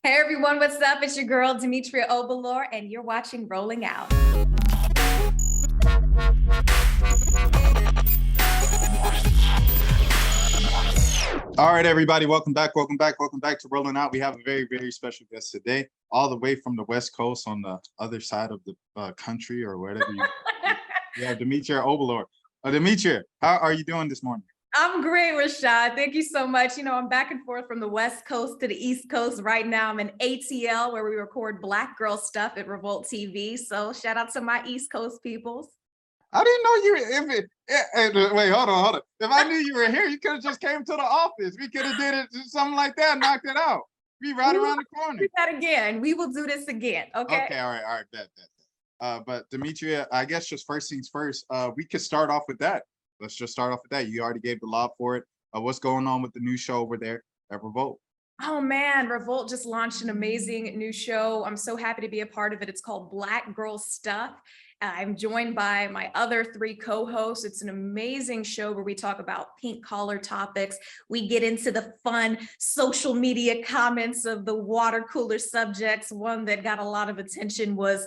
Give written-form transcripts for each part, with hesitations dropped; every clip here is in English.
Hey everyone, what's up? It's your girl, Demetria Obilor, and you're watching Rolling Out. All right, everybody, welcome back to Rolling Out. We have a very, very special guest today, all the way from the West Coast on the other side of the country or wherever you. We have Demetria Obilor. Demetria, how are you doing this morning? I'm great, Rashad. Thank you so much. You know, I'm back and forth from the West Coast to the East Coast. Right now, I'm in ATL where we record Black girl stuff at Revolt TV. So shout out to my East Coast peoples. I didn't know you. Wait, hold on. If I knew you were here, you could have just came to the office. We could have did it, something like that, knocked it out. Be right around the corner. Do that again. We will do this again. Okay. Okay. All right. Bet. But Demetria, I guess just first things first. We could start off with that. Let's just start off with that. You already gave the law for it. What's going on with the new show over there at Revolt? Oh man, Revolt just launched an amazing new show. I'm so happy to be a part of it. It's called Black Girl Stuff. I'm joined by my other three co-hosts. It's an amazing show where we talk about pink collar topics. We get into the fun social media comments of the water cooler subjects. One that got a lot of attention was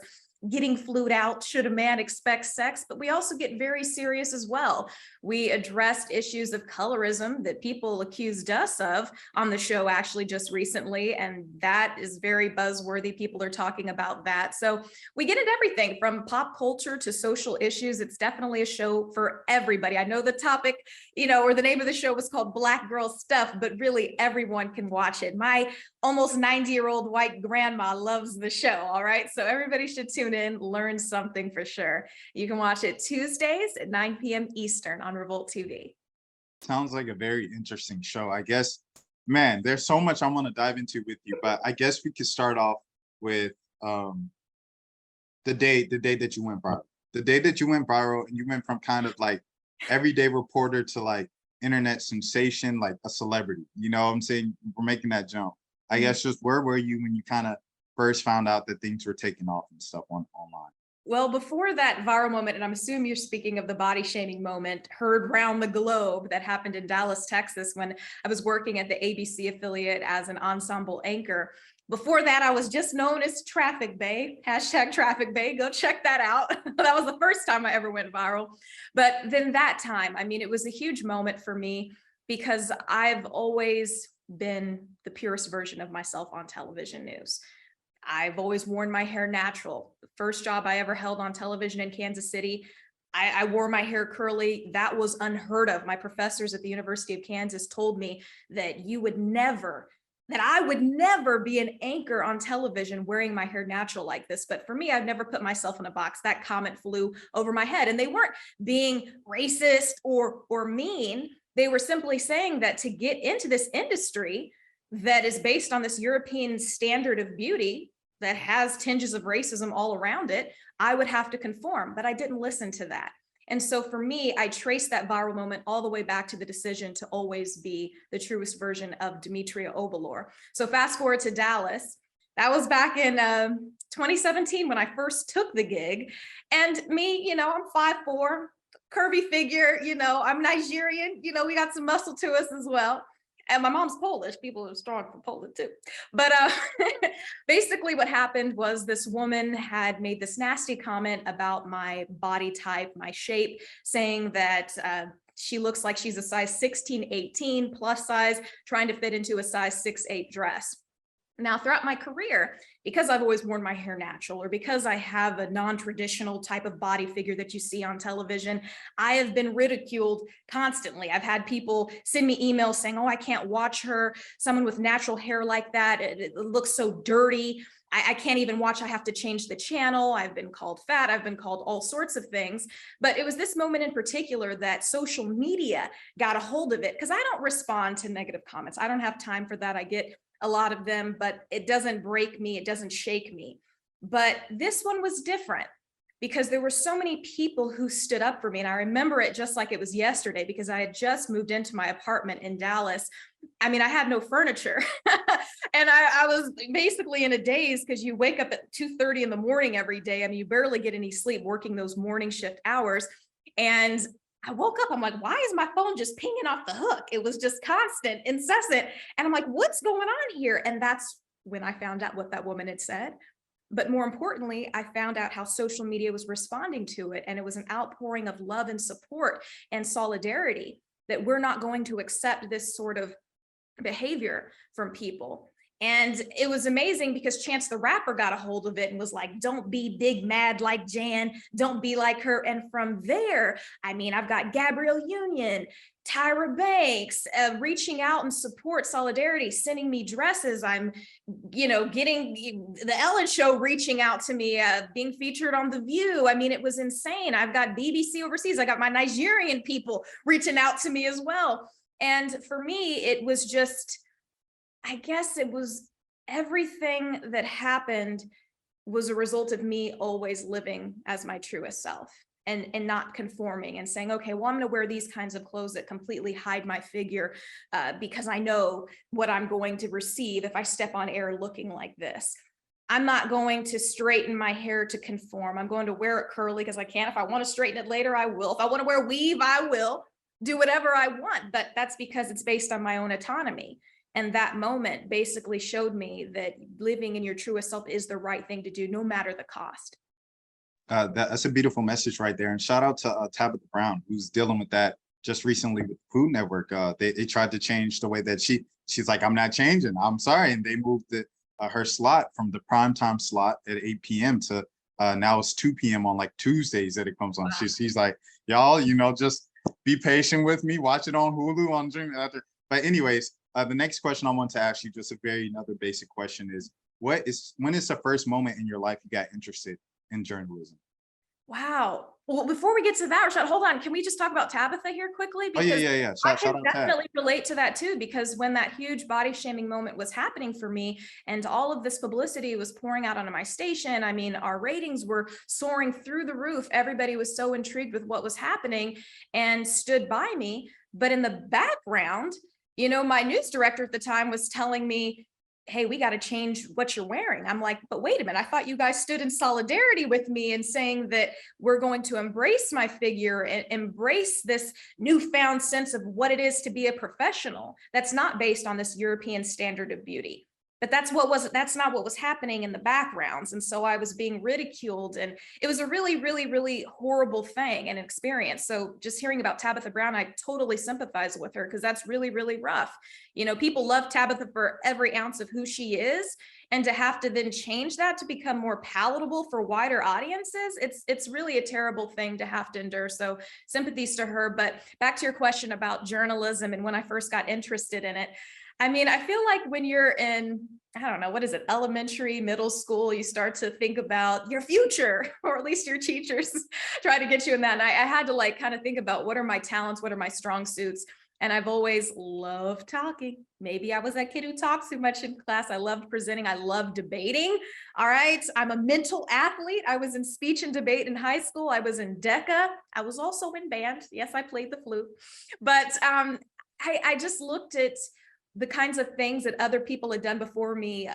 getting flued out, should a man expect sex? But we also get very serious as well. We addressed issues of colorism that people accused us of on the show actually just recently, and that is very buzzworthy. People are talking about that. So we get into everything from pop culture to social issues. It's definitely a show for everybody. I know the topic, or the name of the show was called Black Girl Stuff, but really everyone can watch it. My almost 90-year-old white grandma loves the show, all right? So everybody should tune in, learn something for sure. You can watch it Tuesdays at 9 p.m. Eastern on Revolt TV. Sounds like a very interesting show. I guess, man, there's so much I want to dive into with you, but I guess we could start off with the day that you went viral. The day that you went viral and you went from kind of like everyday reporter to like internet sensation, like a celebrity. You know what I'm saying? We're making that jump. I guess just where were you when you kind of first found out that things were taking off and stuff online? Well, before that viral moment, and I'm assuming you're speaking of the body shaming moment heard round the globe that happened in Dallas, Texas, when I was working at the ABC affiliate as an ensemble anchor. Before that, I was just known as Traffic Bae, hashtag Traffic Bae. Go check that out. That was the first time I ever went viral. But then that time, I mean, it was a huge moment for me because I've always been the purest version of myself on television news. I've always worn my hair natural. The first job I ever held on television in Kansas City, I wore my hair curly. That was unheard of. My professors at the University of Kansas told me that I would never be an anchor on television wearing my hair natural like this. But for me, I've never put myself in a box. That comment flew over my head, and they weren't being racist or mean. They were simply saying that to get into this industry that is based on this European standard of beauty that has tinges of racism all around it, I would have to conform, but I didn't listen to that. And so for me, I traced that viral moment all the way back to the decision to always be the truest version of Demetria Obilor. So fast forward to Dallas. That was back in 2017 when I first took the gig. And me, I'm 5'4", curvy figure, I'm Nigerian, we got some muscle to us as well. And my mom's Polish. People are strong from Poland too. But basically what happened was this woman had made this nasty comment about my body type, my shape, saying that she looks like she's a size 16, 18 plus size, trying to fit into a size 6'8" dress. Now, throughout my career, because I've always worn my hair natural, or because I have a non-traditional type of body figure that you see on television, I have been ridiculed constantly. I've had people send me emails saying, oh, I can't watch her. Someone with natural hair like that, it looks so dirty. I can't even watch. I have to change the channel. I've been called fat. I've been called all sorts of things. But it was this moment in particular that social media got a hold of it, because I don't respond to negative comments. I don't have time for that. I get a lot of them, but it doesn't break me. It doesn't shake me. But this one was different because there were so many people who stood up for me. And I remember it just like it was yesterday, because I had just moved into my apartment in Dallas. I mean, I had no furniture and I was basically in a daze, because you wake up at 2:30 in the morning every day. I mean, you barely get any sleep working those morning shift hours. And I woke up, I'm like, why is my phone just pinging off the hook? It was just constant, incessant. And I'm like, what's going on here? And that's when I found out what that woman had said. But more importantly, I found out how social media was responding to it. And it was an outpouring of love and support and solidarity, that we're not going to accept this sort of behavior from people. And it was amazing because Chance the Rapper got a hold of it and was like, don't be big mad like Jan, don't be like her. And from there, I mean, I've got Gabrielle Union, Tyra Banks, reaching out and support, solidarity, sending me dresses. I'm, getting the Ellen Show reaching out to me, being featured on The View. I mean, it was insane. I've got BBC overseas. I got my Nigerian people reaching out to me as well. And for me, it was just, I guess it was everything that happened was a result of me always living as my truest self, and not conforming and saying, okay, well, I'm going to wear these kinds of clothes that completely hide my figure because I know what I'm going to receive if I step on air looking like this. I'm not going to straighten my hair to conform. I'm going to wear it curly because I can. If I want to straighten it later, I will. If I want to wear weave, I will. Do whatever I want, but that's because it's based on my own autonomy. And that moment basically showed me that living in your truest self is the right thing to do, no matter the cost. That's a beautiful message right there. And shout out to Tabitha Brown, who's dealing with that just recently with Food Network. They tried to change the way that she's like, I'm not changing, I'm sorry. And they moved her slot from the primetime slot at 8 p.m. to now it's 2 p.m. on like Tuesdays that it comes on. Wow. She's like, y'all, just be patient with me, watch it on Hulu on Dream. But anyways, the next question I want to ask you, just another basic question, is when is the first moment in your life you got interested in journalism? Wow. Well, before we get to that, Rashad, hold on. Can we just talk about Tabitha here quickly? Because yeah. I can definitely relate to that too, because when that huge body shaming moment was happening for me and all of this publicity was pouring out onto my station, I mean, our ratings were soaring through the roof. Everybody was so intrigued with what was happening and stood by me. But in the background, my news director at the time was telling me, hey, we got to change what you're wearing. I'm like, but wait a minute, I thought you guys stood in solidarity with me and saying that we're going to embrace my figure and embrace this newfound sense of what it is to be a professional that's not based on this European standard of beauty. But that's not what was happening in the backgrounds. And so I was being ridiculed, and it was a really, really, really horrible thing and experience. So just hearing about Tabitha Brown, I totally sympathize with her, because that's really, really rough. People love Tabitha for every ounce of who she is, and to have to then change that to become more palatable for wider audiences, it's really a terrible thing to have to endure. So sympathies to her. But back to your question about journalism and when I first got interested in it. I mean, I feel like when you're in, I don't know, what is it, elementary, middle school, you start to think about your future, or at least your teachers try to get you in that. And I had to kind of think about, what are my talents? What are my strong suits? And I've always loved talking. Maybe I was that kid who talks too much in class. I loved presenting. I loved debating. All right. I'm a mental athlete. I was in speech and debate in high school. I was in DECA. I was also in band. Yes, I played the flute. But I just looked at the kinds of things that other people had done before me.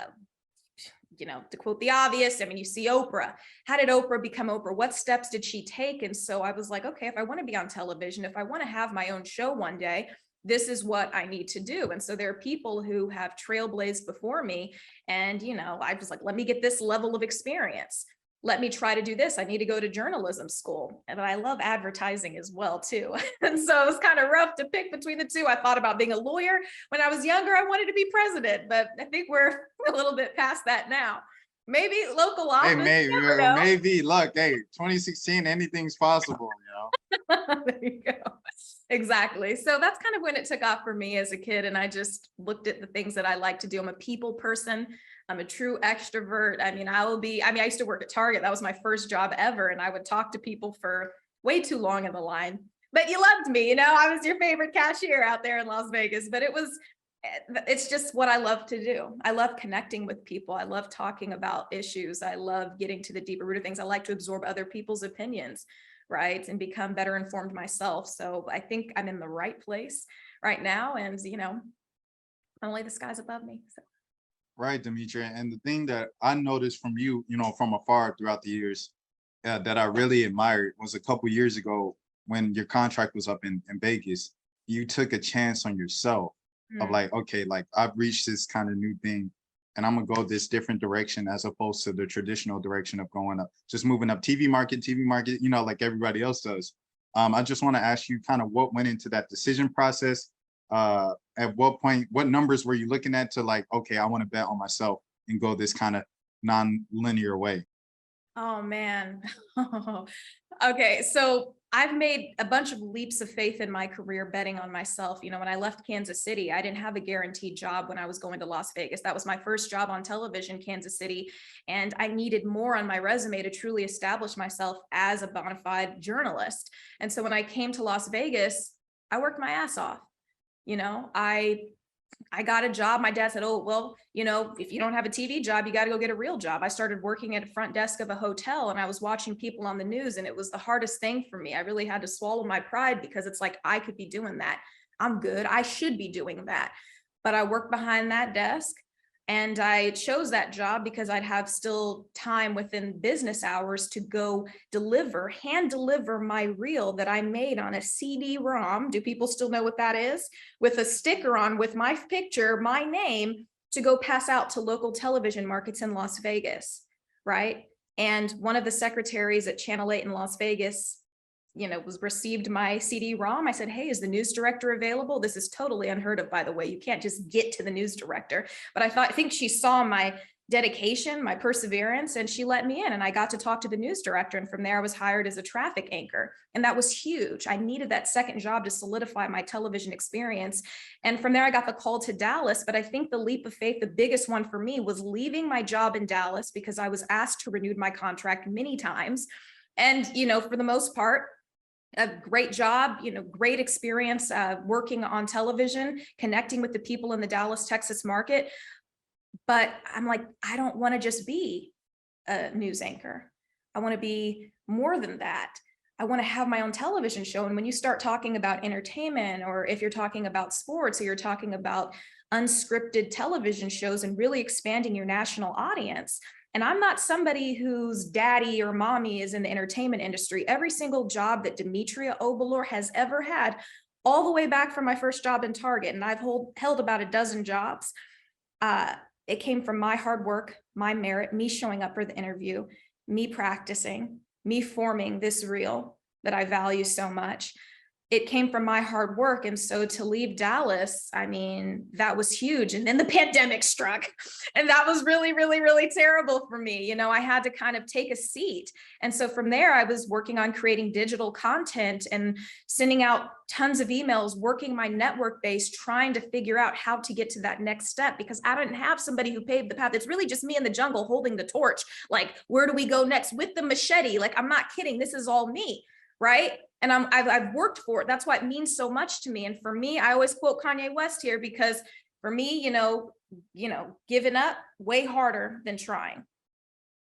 To quote the obvious, I mean, you see Oprah. How did Oprah become Oprah? What steps did she take? And so I was like, okay, if I want to be on television, if I want to have my own show one day, this is what I need to do. And so there are people who have trailblazed before me. And, I was like, let me get this level of experience. Let me try to do this. I need to go to journalism school. And I love advertising as well, too. And so it was kind of rough to pick between the two. I thought about being a lawyer. When I was younger, I wanted to be president, but I think we're a little bit past that now. Maybe local office. Hey, maybe. Look, hey, 2016, anything's possible, There you go. Exactly. So that's kind of when it took off for me as a kid. And I just looked at the things that I like to do. I'm a people person. I'm a true extrovert. I mean, I used to work at Target. That was my first job ever. And I would talk to people for way too long in the line, but you loved me. I was your favorite cashier out there in Las Vegas, but it's just what I love to do. I love connecting with people. I love talking about issues. I love getting to the deeper root of things. I like to absorb other people's opinions, right? And become better informed myself. So I think I'm in the right place right now. And, only the sky's above me. So. Right, Demetria. And the thing that I noticed from you, from afar throughout the years, that I really admired was a couple years ago when your contract was up in Vegas, you took a chance on yourself of like, okay, like I've reached this kind of new thing. and I'm gonna go this different direction as opposed to the traditional direction of going up, just moving up TV market, you know, like everybody else does. I just want to ask you kind of what went into that decision process. At what point, what numbers were you looking at to like, okay, I want to bet on myself and go this kind of non-linear way? Oh man. Okay, so I've made a bunch of leaps of faith in my career betting on myself. You know, when I left Kansas City, I didn't have a guaranteed job when I was going to Las Vegas. That was my first job on television, Kansas City, and I needed more on my resume to truly establish myself as a bona fide journalist. And so when I came to Las Vegas, I worked my ass off. You know, I got a job. My dad said, oh, well, you know, if you don't have a TV job, you got to go get a real job. I started working at a front desk of a hotel, and I was watching people on the news, and it was the hardest thing for me. I really had to swallow my pride because it's like, I could be doing that. I'm good. I should be doing that. But I worked behind that desk, and I chose that job because I'd have still time within business hours to go hand deliver my reel that I made on a CD-ROM. Do people still know what that is? With a sticker on with my picture, my name, to go pass out to local television markets in Las Vegas, right? And one of the secretaries at Channel 8 in Las Vegas, you know, received my CD-ROM. I said, hey, is the news director available? This is totally unheard of, by the way. You can't just get to the news director. But I think she saw my dedication, my perseverance, and she let me in, and I got to talk to the news director. And from there, I was hired as a traffic anchor. And that was huge. I needed that second job to solidify my television experience. And from there, I got the call to Dallas. But I think the leap of faith, the biggest one for me, was leaving my job in Dallas because I was asked to renew my contract many times. And, you know, for the most part, a great job, you know, great experience working on television, connecting with the people in the Dallas, Texas market. But I'm like, I don't want to just be a news anchor. I want to be more than that. I want to have my own television show. And when you start talking about entertainment, or if you're talking about sports, or you're talking about unscripted television shows and really expanding your national audience, and I'm not somebody whose daddy or mommy is in the entertainment industry. Every single job that Demetria Obilor has ever had, all the way back from my first job in Target, and I've held about a dozen jobs, it came from my hard work, my merit, me showing up for the interview, me practicing, me forming this reel that I value so much. It came from my hard work. And so to leave Dallas, I mean, that was huge. And then the pandemic struck, and that was really, really, really terrible for me. You know, I had to kind of take a seat. And so from there, I was working on creating digital content and sending out tons of emails, working my network base, trying to figure out how to get to that next step, because I didn't have somebody who paved the path. It's really just me in the jungle holding the torch. Like, where do we go next with the machete? Like, I'm not kidding. This is all me. Right. And I've worked for it. That's why it means so much to me. And for me, I always quote Kanye West here, because for me, you know, giving up way harder than trying.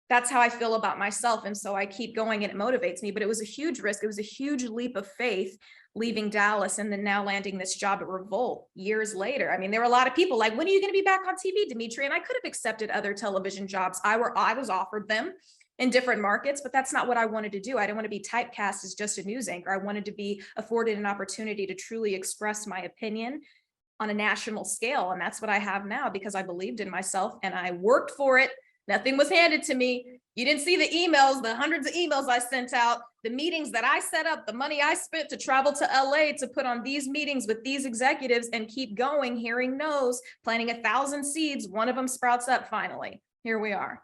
That's how I feel about myself. And so I keep going, and it motivates me. But it was a huge risk. It was a huge leap of faith leaving Dallas and then now landing this job at Revolt years later. I mean, there were a lot of people like, when are you going to be back on TV, Demetria? And I could have accepted other television jobs. I was offered them in different markets, but that's not what I wanted to do. I didn't want to be typecast as just a news anchor. I wanted to be afforded an opportunity to truly express my opinion on a national scale. And that's what I have now, because I believed in myself and I worked for it. Nothing was handed to me. You didn't see the emails, the hundreds of emails I sent out, the meetings that I set up, the money I spent to travel to LA to put on these meetings with these executives and keep going, hearing no's, planting 1,000 seeds. One of them sprouts up finally. Here we are.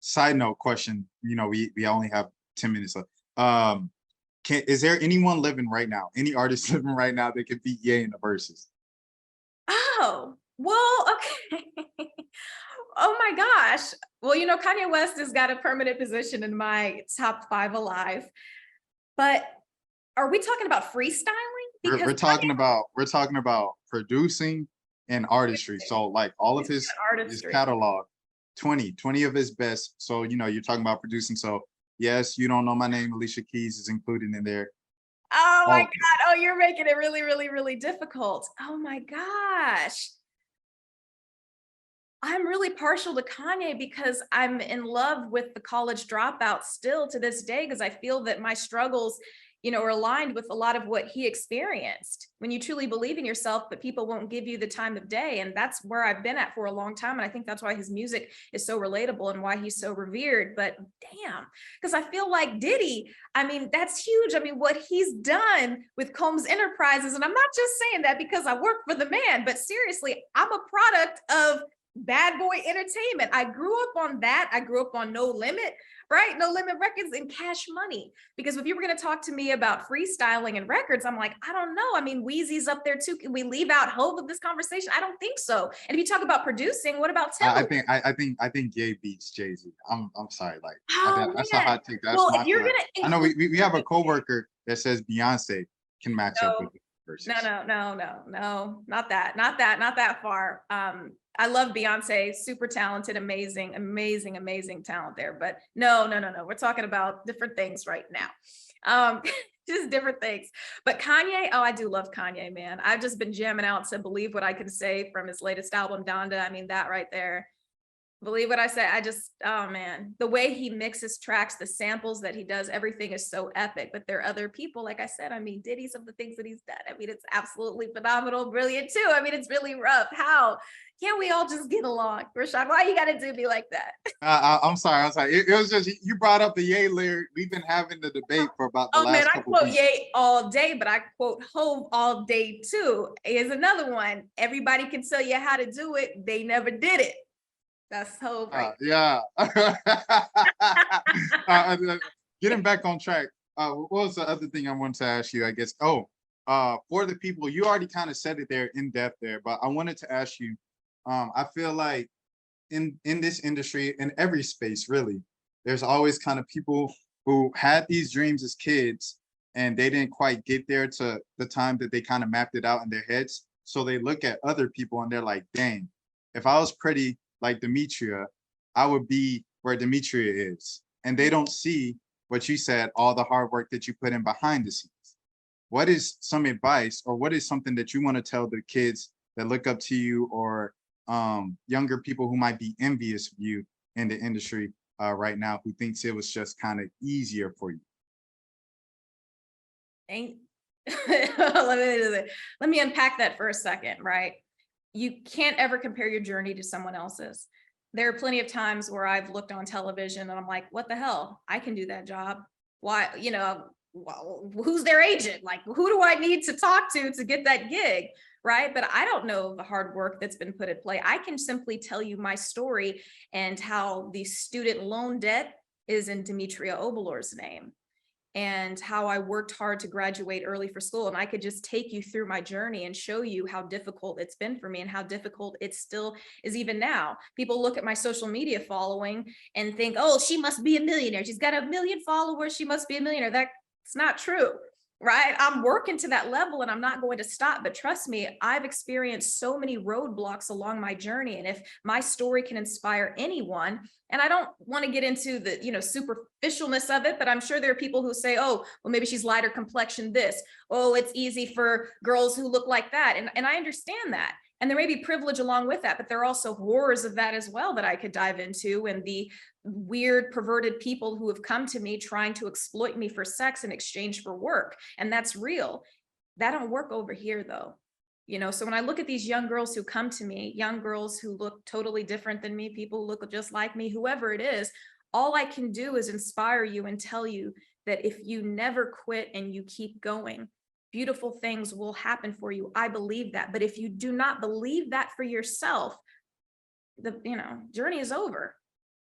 Side note question, you know, we only have 10 minutes left. Is there anyone living right now, any artist living right now that could beat Ye in the verses? Oh, well, okay. Oh my gosh. Well, you know, Kanye West has got a permanent position in my top 5 alive. But are we talking about freestyling? Because We're talking about producing and artistry. So like all of his catalog, 20 of his best. So, you know, you're talking about producing. So yes, You Don't Know My Name, Alicia Keys is included in there. Oh my God. Oh, you're making it really, really, really difficult. Oh my gosh. I'm really partial to Kanye because I'm in love with the college dropout still to this day, because I feel that my struggles are aligned with a lot of what he experienced. When you truly believe in yourself, but people won't give you the time of day. And that's where I've been at for a long time. And I think that's why his music is so relatable and why he's so revered. But damn, because I feel like Diddy, I mean, that's huge. I mean, what he's done with Combs Enterprises, and I'm not just saying that because I work for the man, but seriously, I'm a product of Bad Boy Entertainment. I grew up on that. I grew up on No Limit, right? No Limit Records and Cash Money. Because if you were going to talk to me about freestyling and records, I'm like, I don't know. I mean, Wheezy's up there too. Can we leave out Hove of this conversation? I don't think so. And if you talk about producing, what about I Timbaland? think Ye beats Jay-Z. I'm sorry, like Oh that's a man. hot take. That's Well, my if you're feeling. gonna I know include we have a coworker that says Beyonce can match up with no, the verses. not that far. I love Beyonce, super talented, amazing talent there. But no. We're talking about different things right now. Just different things. But Kanye, oh, I do love Kanye, man. I've just been jamming out to Believe What I Can Say from his latest album, Donda. I mean, that right there. Believe what I say. Oh man, the way he mixes tracks, the samples that he does, everything is so epic. But there are other people, like I said, I mean, Diddy's of the things that he's done. I mean, it's absolutely phenomenal, brilliant too. I mean, it's really rough. How can't we all just get along? Rashad, why you gotta do me like that? I'm sorry. It was just you brought up the Ye lyric. We've been having the debate for about the Oh man, last I couple of quote weeks. Ye all day, but I quote Hove all day too. Here's another one. Everybody can tell you how to do it. They never did it. That's Hove right. Yeah. Uh, Getting back on track. What was the other thing I wanted to ask you? I guess. Oh, for the people, you already kind of said it there in depth there, but I wanted to ask you. I feel like in this industry, in every space, really, there's always kind of people who had these dreams as kids and they didn't quite get there to the time that they kind of mapped it out in their heads. So they look at other people and they're like, dang, if I was pretty like Demetria, I would be where Demetria is. And they don't see what you said, all the hard work that you put in behind the scenes. What is some advice or what is something that you want to tell the kids that look up to you or younger people who might be envious of you in the industry right now who thinks it was just kind of easier for you? Ain't let me unpack that for a second, right? You can't ever compare your journey to someone else's. There are plenty of times where I've looked on television and I'm like, what the hell? I can do that job. Why, well, who's their agent? Like, who do I need to talk to get that gig? Right. But I don't know the hard work that's been put at play. I can simply tell you my story and how the student loan debt is in Demetria Obilor's name and how I worked hard to graduate early for school. And I could just take you through my journey and show you how difficult it's been for me and how difficult it still is even now. People look at my social media following and think, oh, she must be a millionaire. She's got 1 million followers. She must be a millionaire. That's not true. Right? I'm working to that level and I'm not going to stop. But trust me, I've experienced so many roadblocks along my journey. And if my story can inspire anyone, and I don't want to get into the, superficialness of it, but I'm sure there are people who say, oh, well, maybe she's lighter complexion this. Oh, it's easy for girls who look like that. And I understand that. And there may be privilege along with that, but there are also horrors of that as well that I could dive into. And the weird, perverted people who have come to me trying to exploit me for sex in exchange for work. And that's real. That don't work over here though. So when I look at these young girls who come to me, young girls who look totally different than me, people who look just like me, whoever it is, all I can do is inspire you and tell you that if you never quit and you keep going, beautiful things will happen for you. I believe that. But if you do not believe that for yourself, the journey is over,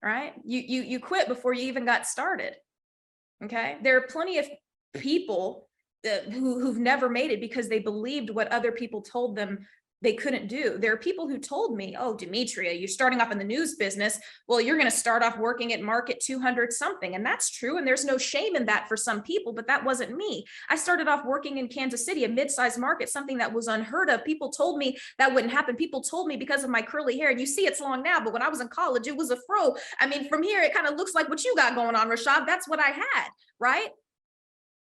right? You quit before you even got started. Okay. There are plenty of people who've never made it because they believed what other people told them they couldn't do. There are people who told me, oh, Demetria, you're starting off in the news business. Well, you're going to start off working at market 200 something. And that's true. And there's no shame in that for some people, but that wasn't me. I started off working in Kansas City, a mid-sized market, something that was unheard of. People told me that wouldn't happen. People told me because of my curly hair, and you see it's long now, but when I was in college, it was a fro. I mean, from here, it kind of looks like what you got going on, Rashad. That's what I had, right?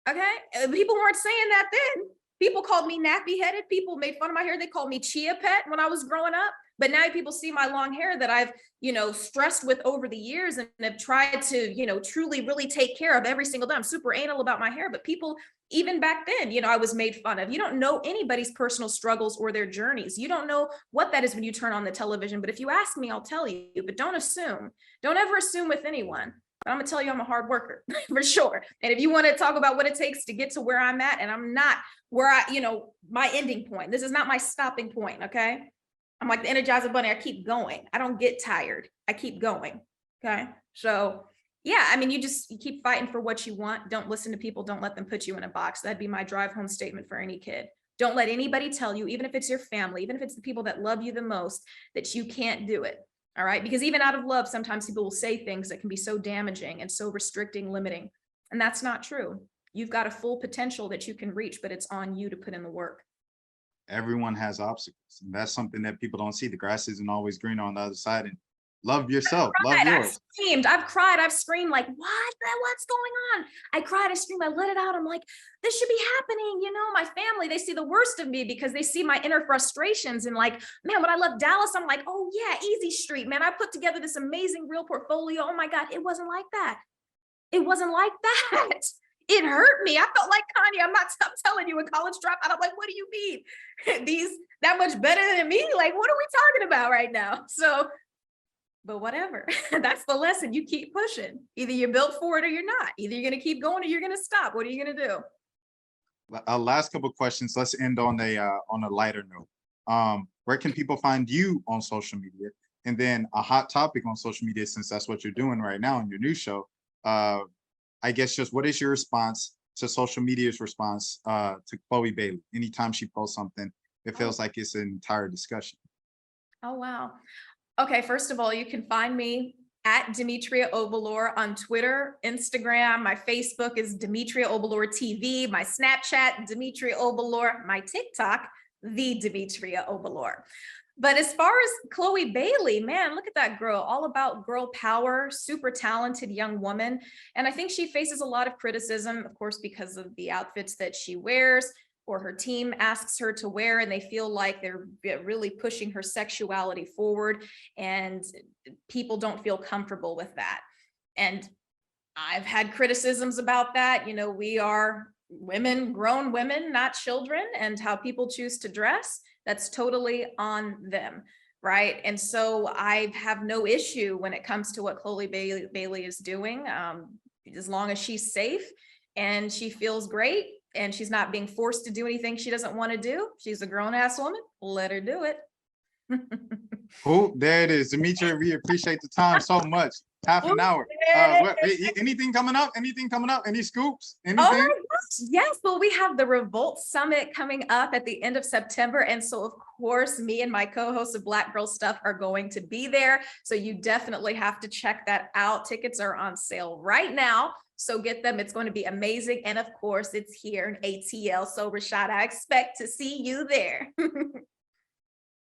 Okay. People weren't saying that then. People called me nappy headed. People made fun of my hair. They called me chia pet when I was growing up. But now people see my long hair that I've, stressed with over the years and have tried to, truly really take care of every single day. I'm super anal about my hair, but people, even back then, I was made fun of. You don't know anybody's personal struggles or their journeys. You don't know what that is when you turn on the television. But if you ask me, I'll tell you, but don't assume. Don't ever assume with anyone. But I'm gonna tell you, I'm a hard worker for sure. And if you want to talk about what it takes to get to where I'm at, and I'm not where my ending point, this is not my stopping point. Okay. I'm like the Energizer Bunny. I keep going. I don't get tired. I keep going. Okay. So yeah, I mean, you keep fighting for what you want. Don't listen to people. Don't let them put you in a box. That'd be my drive home statement for any kid. Don't let anybody tell you, even if it's your family, even if it's the people that love you the most, that you can't do it. All right. Because even out of love, sometimes people will say things that can be so damaging and so restricting, limiting. And that's not true. You've got a full potential that you can reach, but it's on you to put in the work. Everyone has obstacles, and that's something that people don't see. The grass isn't always greener on the other side, and love yourself, love yours. I've cried, I've screamed, like, what's going on? I cried, I screamed, I let it out. I'm like, this should be happening. My family, they see the worst of me because they see my inner frustrations. And like, man, when I left Dallas, I'm like, oh yeah, easy street, man. I put together this amazing real portfolio. Oh my God, it wasn't like that. It wasn't like that. It hurt me. I felt like Kanye. I'm telling you, a college dropout. I'm like, what do you mean? These that much better than me? Like, what are we talking about right now? So, but whatever. That's the lesson. You keep pushing. Either you're built for it or you're not. Either you're going to keep going or you're going to stop. What are you going to do? Last couple of questions. Let's end on a lighter note. Where can people find you on social media? And then a hot topic on social media, since that's what you're doing right now in your new show. I guess just what is your response to social media's response to Chloe Bailey? Anytime she posts something, it feels like it's an entire discussion. Oh, wow. Okay, first of all, you can find me at Demetria Obilor on Twitter, Instagram. My Facebook is Demetria Obilor TV. My Snapchat, Demetria Obilor. My TikTok, the Demetria Obilor. But as far as Chloe Bailey, man, look at that girl, all about girl power, super talented young woman. And I think she faces a lot of criticism, of course, because of the outfits that she wears or her team asks her to wear, and they feel like they're really pushing her sexuality forward, and people don't feel comfortable with that. And I've had criticisms about that. We are women, grown women, not children, and how people choose to dress, that's totally on them, right? And so I have no issue when it comes to what Chloe Bailey is doing, as long as she's safe and she feels great and she's not being forced to do anything she doesn't want to do. She's a grown-ass woman, let her do it. Cool, there it is. Demetria, we appreciate the time so much. Half an hour. Anything coming up? Any scoops? Anything? Oh my gosh, yes. Well, we have the Revolt Summit coming up at the end of September. And so, of course, me and my co-host of Black Girl Stuff are going to be there. So you definitely have to check that out. Tickets are on sale right now. So get them. It's going to be amazing. And of course, it's here in ATL. So Rashad, I expect to see you there.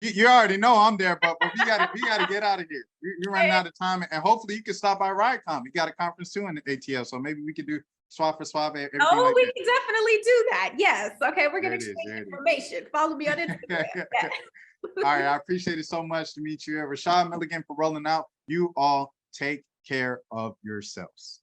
You already know I'm there, but we gotta get out of here. You're running out of time, and hopefully you can stop by RideCom. You got a conference too in the ATL, so maybe we could do swap for swap. Oh, like we can definitely do that. Yes. Okay, we're gonna exchange information. Follow me on Instagram. Yeah. All right, I appreciate it so much, Demetria. Rashad Milligan for rolling out. You all take care of yourselves.